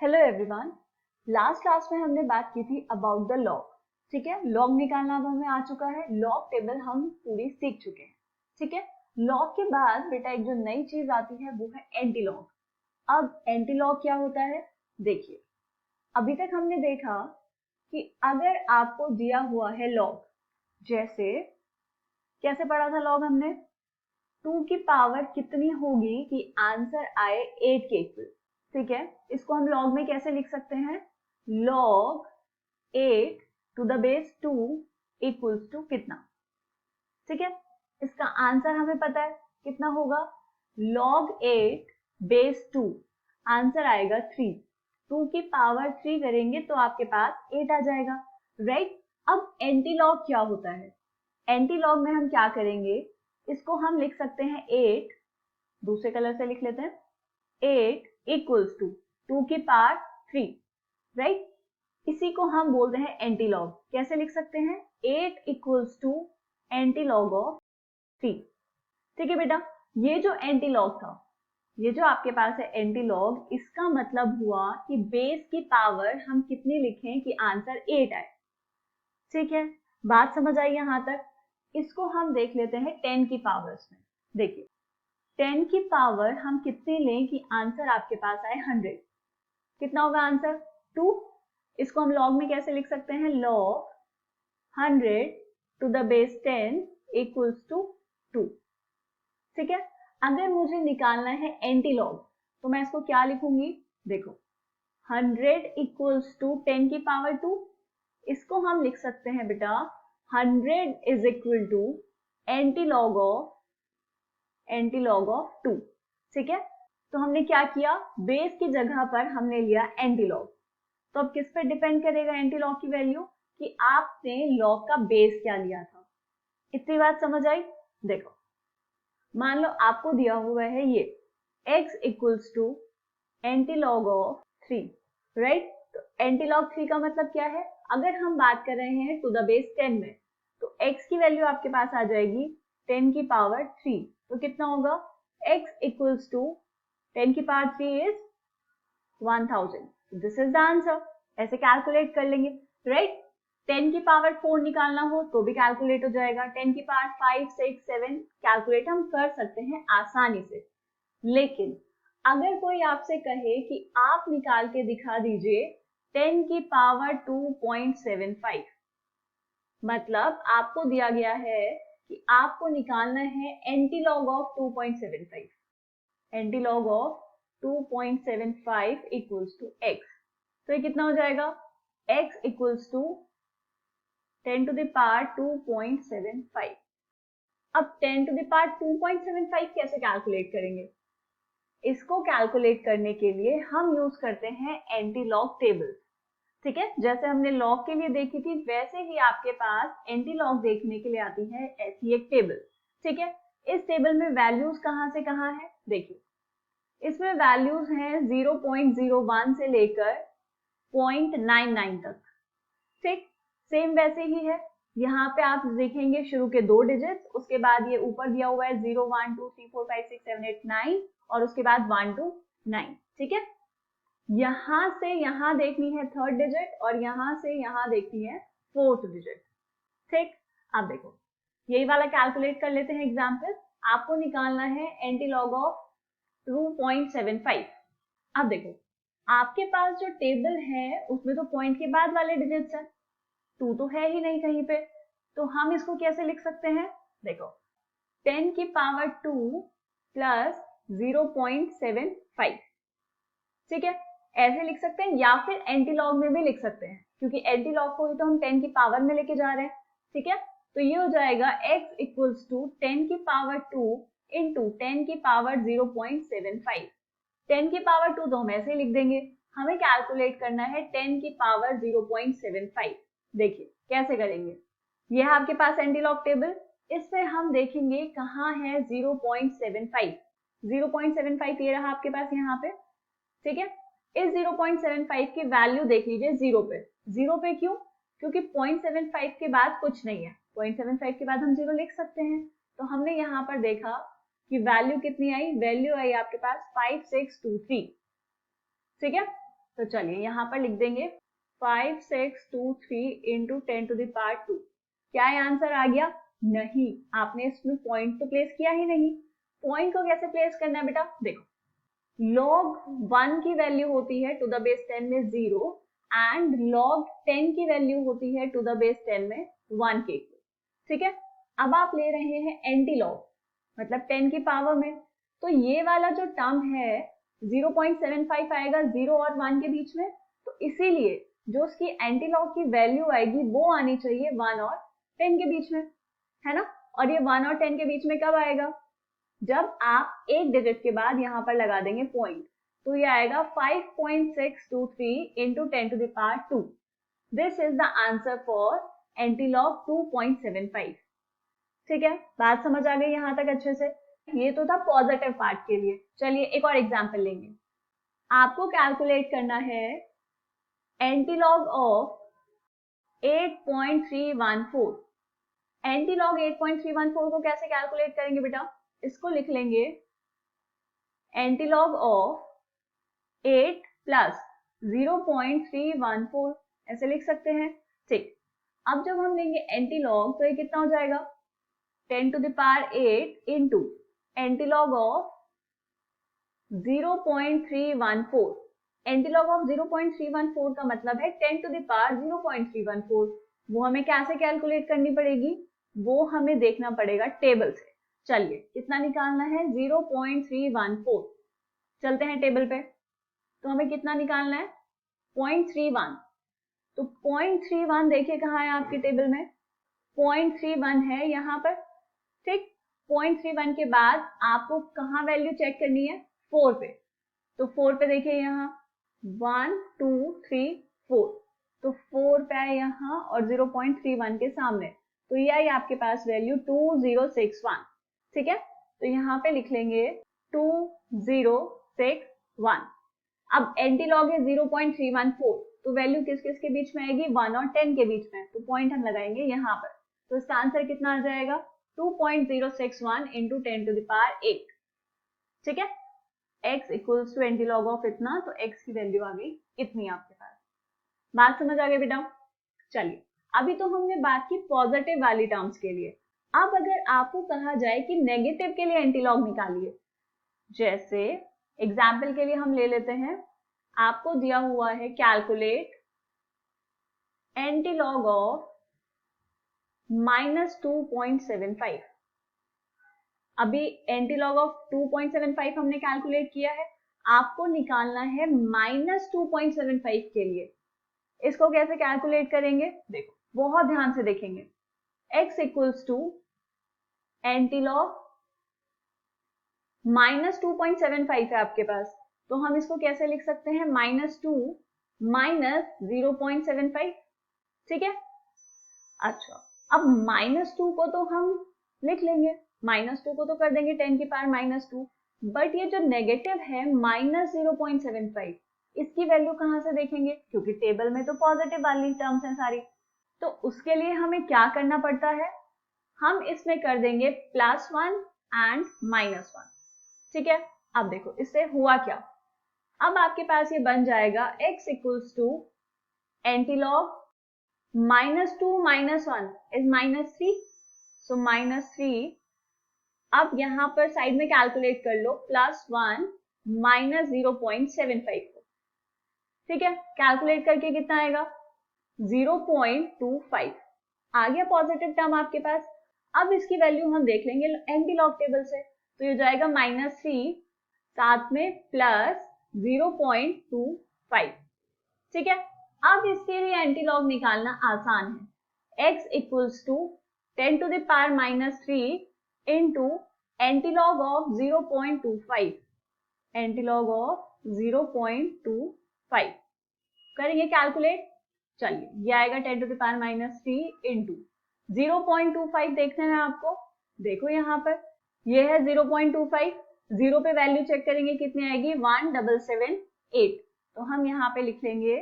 Hello everyone. Last class में हमने बात की थी अबाउट द लॉग। ठीक है, लॉग निकालना अब हमें आ चुका है, लॉग टेबल हम पूरी सीख चुके हैं। ठीक है, लॉग के बाद बेटा एक जो नई चीज आती है वो है एंटी लॉग। अब एंटी लॉग क्या होता है, देखिए अभी तक हमने देखा कि अगर आपको दिया हुआ है लॉग, जैसे कैसे पढ़ा था लॉग हमने, 2 की पावर कितनी होगी कि आंसर आए 8 के इक्वल। ठीक है, इसको हम लॉग में कैसे लिख सकते हैं, log 8 to the base 2 equals to कितना। ठीक है, इसका आंसर हमें पता है कितना होगा, लॉग 8 बेस 2, आंसर आएगा 3। 2 की पावर 3 करेंगे तो आपके पास 8 आ जाएगा, राइट। अब एंटी लॉग क्या होता है, एंटी लॉग में हम क्या करेंगे, इसको हम लिख सकते हैं 8, दूसरे कलर से लिख लेते हैं, 8 इक्वल्स टू 2 की पावर 3, राइट। इसी को हम बोलते हैं एंटी लॉग। कैसे लिख सकते हैं, 8 equals to anti log of 3। ठीक है बेटा, ये जो एंटी लॉग था, ये जो आपके पास है एंटी लॉग, इसका मतलब हुआ कि बेस की पावर हम कितनी लिखें कि आंसर 8 आए। ठीक है, बात समझ आई यहां तक। इसको हम देख लेते हैं 10 की पावर्स में। देखिए 10 की पावर हम कितनी लें कि आंसर आपके पास आए 100, कितना होगा आंसर 2। इसको हम लॉग में कैसे लिख सकते हैं, log 100 to the base 10 equals to 2। ठीक है, अगर मुझे निकालना है एंटी लॉग तो मैं इसको क्या लिखूंगी, देखो 100 इक्वल्स टू 10 की पावर 2, इसको हम लिख सकते हैं बेटा 100 is equal to anti log of 2। ठीक है, तो हमने क्या किया, बेस की जगह पर हमने लिया एंटी लॉग। तो अब किस पे डिपेंड करेगा एंटी लॉग की वैल्यू, कि आपने लॉग का बेस क्या लिया था। इतनी बात समझ आई। देखो मान लो आपको दिया हुआ है ये x equals to anti log of 3, right. तो एंटी लॉग 3 का मतलब क्या है, अगर हम बात कर रहे हैं टू द बेस 10 में, तो x की वैल्यू आपके पास आ जाएगी 10 की पावर 3। तो कितना होगा, x इक्वल्स टू 10 की power 3 is 1000। This is the answer. ऐसे कैलकुलेट कर लेंगे, राइट। 10 की पावर 4 निकालना हो तो भी कैलकुलेट हो जाएगा, 10 की पावर 5, 6, 7 कैलकुलेट हम कर सकते हैं आसानी से। लेकिन अगर कोई आपसे कहे कि आप निकाल के दिखा दीजिए 10 की पावर 2.75, मतलब आपको दिया गया है कि आपको निकालना है anti log of 2.75, anti log of 2.75 equals to x। तो ये कितना हो जाएगा, x equals to 10 to the power 2.75। अब 10 टू द पावर 2.75 कैसे कैलकुलेट करेंगे, इसको कैलकुलेट करने के लिए हम यूज करते हैं एंटी लॉग टेबल। ठीक है, जैसे हमने लॉग के लिए देखी थी वैसे ही आपके पास एंटी लॉग देखने के लिए आती है ऐसी एक टेबल। ठीक है, इस टेबल में वैल्यूज कहां से कहां है, देखिए इसमें वैल्यूज हैं 0.01 से लेकर 0.99 तक। ठीक, सेम वैसे ही है, यहाँ पे आप देखेंगे शुरू के 2 डिजिट्स, उसके बाद ये ऊपर दिया हुआ है 0, 1, 2, 3, 4, 5, 6, 7, 8, 9 और उसके बाद 1 to 9। ठीक है, यहां से यहां देखनी है 3rd डिजिट और यहां से यहां देखनी है 4th डिजिट। ठीक, अब देखो यही वाला कैलकुलेट कर लेते हैं एग्जाम्पल। आपको निकालना है एंटी लॉग ऑफ 2.75। अब देखो आपके पास जो टेबल है उसमें तो पॉइंट के बाद वाले डिजिट्स है, 2 तो है ही नहीं कहीं पे, तो हम इसको कैसे लिख सकते हैं, देखो 10 की पावर 2 प्लस 0.75। ठीक है, ऐसे लिख सकते हैं या फिर एंटी लॉग में भी लिख सकते हैं, क्योंकि एंटी लॉग को ही तो हम 10 की पावर में लेके जा रहे हैं। ठीक है, तो ये हो जाएगा x इक्वल्स टू 10 की पावर 2 इंटू 10 की पावर 0.75। 10 की पावर 2 तो हम ऐसे लिख देंगे, हमें कैलकुलेट करना है 10 की पावर 0.75। देखिए कैसे करेंगे, यह है आपके पास एंटी लॉग टेबल, इसमें हम देखेंगे कहाँ है 0.75। 0.75 ये रहा आपके पास यहाँ पे। ठीक है, इस 0.75 की वैल्यू देख लीजिए 0 पे। 0 पे क्यों, क्योंकि 0.75 के बाद कुछ नहीं है, 0.75 के बाद हम 0 लिख सकते हैं। तो हमने यहाँ पर देखा कि वैल्यू कितनी आई, वैल्यू आई आपके पास 5623। ठीक है, तो चलिए यहाँ पर लिख देंगे 5623 इंटू 10 टू द पावर 2। क्या ये आंसर आ गया? नहीं, आपने इसमें पॉइंट तो प्लेस किया ही नहीं। पॉइंट को कैसे प्लेस करना है बेटा? देखो, log 1 की वैल्यू होती है टू द बेस 10 में 0 एंड log 10 की वैल्यू होती है टू द बेस 10 में 1 के इक्वल। ठीक है, अब आप ले रहे हैं एंटी लॉग, मतलब 10 की पावर में, तो ये वाला जो टर्म है 0.75 आएगा 0 और 1 के बीच में, तो इसीलिए जो उसकी एंटी लॉग की वैल्यू आएगी वो आनी चाहिए 1 और 10 के बीच में, है ना। और ये 1 और 10 के बीच में कब आएगा? जब आप एक डिजिट के बाद यहाँ पर लगा देंगे पॉइंट, तो ये आएगा 5.623 into 10 to the power 2। This is the answer for antilog 2.75। ठीक है, बात समझ आ गई यहाँ तक अच्छे से? ये तो था पॉजिटिव पार्ट के लिए। चलिए एक और एग्जांपल लेंगे। आपको कैलकुलेट करना है एंटीलॉग ऑफ 8.314। एंटीलॉग 8.314 को कैसे कैलकुलेट करेंगे बेटा? इसको लिख लेंगे एंटीलॉग ऑफ 8 प्लस 0.314, ऐसे लिख सकते हैं। ठीक, अब जब हम लेंगे एंटीलॉग तो ये कितना हो जाएगा? 10 to the power 8 into antilog of 0.314। Antilog of 0.314 का मतलब है 10 टू द पावर 0.314। वो हमें कैसे कैलकुलेट करनी पड़ेगी? वो हमें देखना पड़ेगा टेबल से। चलिए, कितना निकालना है? 0.314। चलते हैं टेबल पे, तो हमें कितना निकालना है? 0.31। तो 0.31 देखिए कहाँ है आपके टेबल में? 0.31 है यहाँ पर। ठीक, 0.31 के बाद आपको कहाँ वैल्यू चेक करनी है? 4 पे। तो 4 पे देखिए यहाँ 1 2 3 4, तो 4 पे है यहाँ और 0.31 के सामने, तो ये आई आपके पास वैल्यू 2061। ठीक है, तो यहाँ पे लिख लेंगे 2061। अब एंटीलॉग है 0.314, तो वैल्यू किस किस के बीच में आएगी? 1 और 10 के बीच में, तो पॉइंट हम लगाएंगे यहाँ पर। तो इसका आंसर कितना आ जाएगा? 2.061 इंटू 10 टू द पावर 8। ठीक है, x equals to antilog of इतना, तो x की वैल्यू आ गई इतनी आपके पास। बात समझ आ गई बेटा? चलिए, अभी तो हमने बात की पॉजिटिव वाली टर्म्स के लिए। अब अगर आपको कहा जाए कि नेगेटिव के लिए एंटीलॉग निकालिए, जैसे एग्जाम्पल के लिए हम ले लेते हैं, आपको दिया हुआ है कैलकुलेट एंटीलॉग ऑफ -2.75। अभी एंटीलॉग ऑफ 2.75 हमने कैलकुलेट किया है, आपको निकालना है -2.75 के लिए। इसको कैसे कैलकुलेट करेंगे? देखो, बहुत ध्यान से देखेंगे। x इक्वल्स टू एंटीलॉग -2.75 है आपके पास, तो हम इसको कैसे लिख सकते हैं? -2 माइनस 0.75। ठीक है, अच्छा, अब -2 को तो हम लिख लेंगे, -2 को तो कर देंगे 10 की पावर -2, बट ये जो नेगेटिव है -0.75, इसकी वैल्यू कहां से देखेंगे? क्योंकि टेबल में तो पॉजिटिव वाली टर्म्स हैं सारी, तो उसके लिए हमें क्या करना पड़ता है? हम इसमें कर देंगे +1 एंड -1। ठीक है, अब देखो इससे हुआ क्या। अब आपके पास ये बन जाएगा x equals to antilog -2 - 1 is -3, so -3। अब यहाँ पर साइड में कैलकुलेट कर लो +1 माइनस 0.75 को। ठीक है, कैलकुलेट करके कितना आएगा? 0.25 आ गया पॉजिटिव टर्म आपके पास। अब इसकी वैल्यू हम देख लेंगे एंटीलॉग टेबल से, तो ये जाएगा -3 साथ में प्लस 0.25। ठीक है, अब इसके लिए एंटीलॉग निकालना आसान है। x equals to 10 to the power -3 into antilog of 0.25, antilog of 0.25 करेंगे कैलकुलेट। चलिए, ये आएगा 10 टू द पावर -3 इंटू 0.25 देखना है आपको। देखो यहाँ पर ये है 0.25, 0 पे वैल्यू चेक करेंगे कितनी आएगी? 1778, तो हम यहाँ पे लिख लेंगे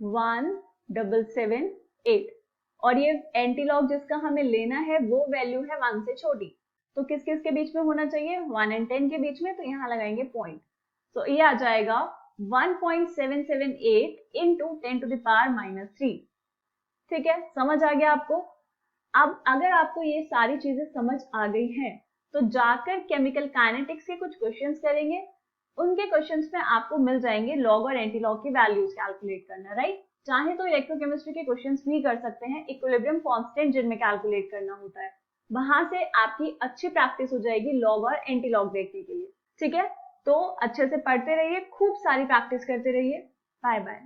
1778। और ये एंटीलॉग जिसका हमें लेना है वो वैल्यू है 1 से छोटी, तो किस किस के बीच में होना चाहिए? 1 और 10 के बीच में, तो यहाँ लगाएंगे पॉइंट, तो ये आ जाएगा 1.778 into 10 to the power -3। ठीक है, समझ आ गया आपको। अब अगर आपको ये सारी चीजें समझ आ गई हैं, तो जाकर केमिकल काइनेटिक्स के कुछ क्वेश्चंस करेंगे। उनके क्वेश्चंस में आपको मिल जाएंगे लॉग और एंटी लॉग की वैल्यूज कैलकुलेट करना, राइट। चाहे तो इलेक्ट्रोकेमिस्ट्री के क्वेश्चंस भी कर सकते हैं, इक्विलिब्रियम कांस्टेंट जिनमें कैलकुलेट करना होता है। वहां से आपकी अच्छी प्रैक्टिस हो जाएगी लॉग और एंटी लॉग देखने के लिए। ठीक है, तो अच्छे से पढ़ते रहिए, खूब सारी प्रैक्टिस करते रहिए। Bye bye.